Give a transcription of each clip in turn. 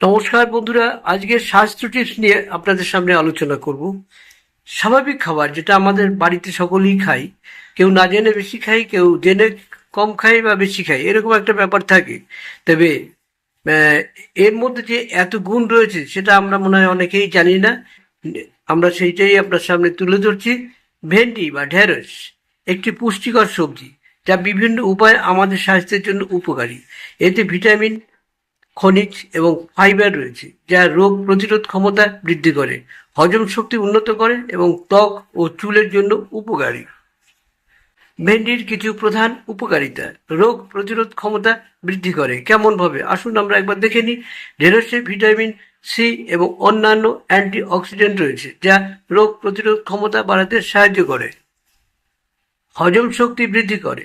নমস্কার বন্ধুরা, আজকের স্বাস্থ্য টিপস নিয়ে আপনাদের সামনে আলোচনা করব। স্বাভাবিক খাবার যেটা আমাদের বাড়িতে সকলেই খাই, কেউ না জেনে বেশি খাই, কেউ জেনে কম খাই বা বেশি খাই, এরকম একটা ব্যাপার থাকে। তবে আহ, এর মধ্যে যে এত গুণ রয়েছে সেটা আমরা মনে হয় অনেকেই জানি না। আমরা সেইটাই আপনার সামনে তুলে ধরছি। ভেন্ডি বা ঢেঁড়স একটি পুষ্টিকর সবজি যা বিভিন্ন উপায়ে আমাদের স্বাস্থ্যের জন্য উপকারী। এতে ভিটামিন, খনিজ এবং ফাইবার রয়েছে যা রোগ প্রতিরোধ ক্ষমতা বৃদ্ধি করে, হজম শক্তি উন্নত করে এবং ত্বক ও চুলের জন্য উপকারী। ভেন্ডির কিছু প্রধান উপকারিতা: রোগ প্রতিরোধ ক্ষমতা বৃদ্ধি করে। কেমন ভাবে আসুন আমরা একবার দেখে নিই। ঢেঁড়সে ভিটামিন সি এবং অন্যান্য অ্যান্টিঅক্সিডেন্ট রয়েছে যা রোগ প্রতিরোধ ক্ষমতা বাড়াতে সাহায্য করে। হজম শক্তি বৃদ্ধি করে।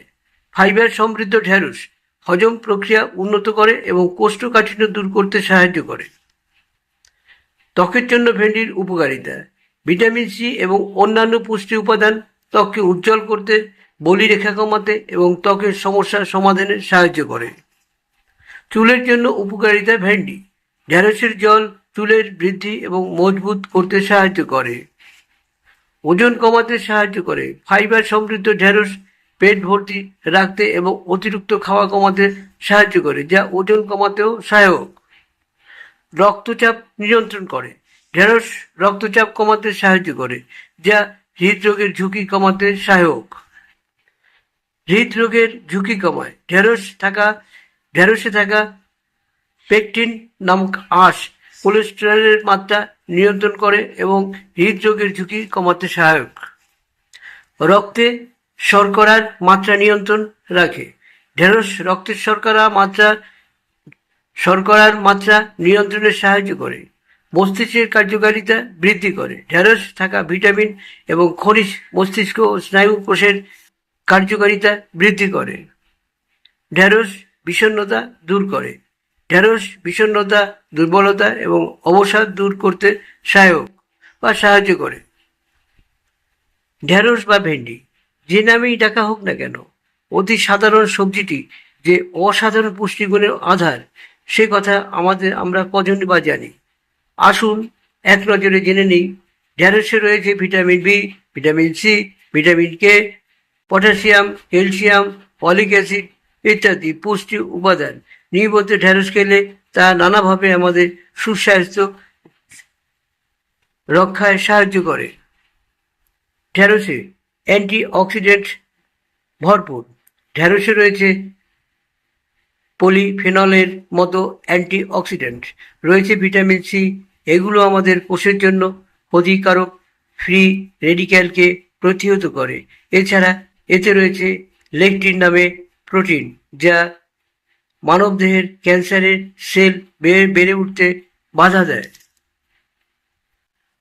ফাইবার সমৃদ্ধ ঢেঁড়স হজম প্রক্রিয়া উন্নত করে এবং কোষ্ঠকাঠিন্য দূর করতে সাহায্য করে। ত্বকের জন্য ভেন্ডির উপকারিতা: ভিটামিন সি এবং অন্যান্য পুষ্টি উপাদান ত্বককে উজ্জ্বল করতে, বলিরেখা কমাতে এবং ত্বকের সমস্যার সমাধানে সাহায্য করে। চুলের জন্য উপকারিতা: ভেন্ডি ঢেঁড়সের জল চুলের বৃদ্ধি এবং মজবুত করতে সাহায্য করে। ওজন কমাতে সাহায্য করে। ফাইবার সমৃদ্ধ ঢেঁড়স পেট ভর্তি রাখতে এবং অতিরিক্ত খাওয়া কমাতে সাহায্য করে, যা ওজন কমাতেও সহায়ক। রক্তচাপ নিয়ন্ত্রণ করে। ঢেঁড়স রক্তচাপ কমাতে সাহায্য করে, যা হৃদরোগের ঝুঁকি কমাতে সহায়ক। হৃদরোগের ঝুঁকি কমায়। ঢেঁড়সে থাকা পেকটিন নামক আঁশ কোলেস্টেরলের মাত্রা নিয়ন্ত্রণ করে এবং হৃদরোগের ঝুঁকি কমাতে সহায়ক। রক্তে শর্করার মাত্রা নিয়ন্ত্রণ রাখে। ঢেঁড়স রক্তের শর্করার মাত্রা নিয়ন্ত্রণে সাহায্য করে। মস্তিষ্কের কার্যকারিতা বৃদ্ধি করে। ঢেঁড়স থাকা ভিটামিন এবং খনিজ মস্তিষ্ক ও স্নায়ু কোষের কার্যকারিতা বৃদ্ধি করে। ঢেঁড়স বিষণ্ণতা দূর করে। ঢেঁড়স বিষণ্ণতা, দুর্বলতা এবং অবসাদ দূর করতে সাহায্য করে। ঢেঁড়স বা ভেন্ডি যে নামেই ডাকা হোক না কেন, অতি সাধারণ সবজিটি যে অসাধারণ পুষ্টিগুণের আধার সে কথা আমরা কজন বা জানি। আসুন এক নজরে জেনে নিই। ঢেঁড়সে রয়েছে vitamin B, vitamin C, vitamin K, potassium, calcium, folic acid ইত্যাদি পুষ্টি উপাদান। নিয়মিত ঢেঁড়স খেলে তা নানাভাবে আমাদের সুস্বাস্থ্য রক্ষায় সাহায্য করে। ঢেঁড়সে অ্যান্টিঅক্সিডেন্ট ভরপুর। ঢেঁড়সে রয়েছে পলিফেনলের মতো অ্যান্টিঅক্সিডেন্ট, রয়েছে ভিটামিন সি। এগুলো আমাদের কোষের জন্য ক্ষতিকারক ফ্রি রেডিক্যালকে প্রতিহত করে। এছাড়া এতে রয়েছে লেকটিন নামে প্রোটিন, যা মানবদেহের ক্যান্সারের সেল বেড়ে উঠতে বাধা দেয়।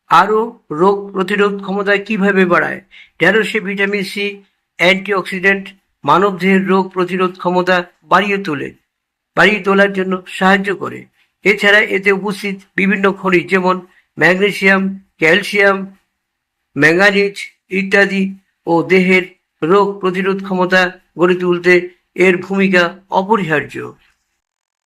আরও রোগ প্রতিরোধ ক্ষমতা কিভাবে বাড়ায়? ঢেঁড়সে ভিটামিন সি অ্যান্টিঅক্সিডেন্ট মানবদেহের রোগ প্রতিরোধ ক্ষমতা বাড়িয়ে তোলার জন্য সাহায্য করে। এছাড়া এতে উপস্থিত বিভিন্ন খনিজ যেমন ম্যাগনেসিয়াম, ক্যালসিয়াম, ম্যাঙ্গানিজ ইত্যাদি ও দেহের রোগ প্রতিরোধ ক্ষমতা গড়ে তুলতে এর ভূমিকা অপরিহার্য।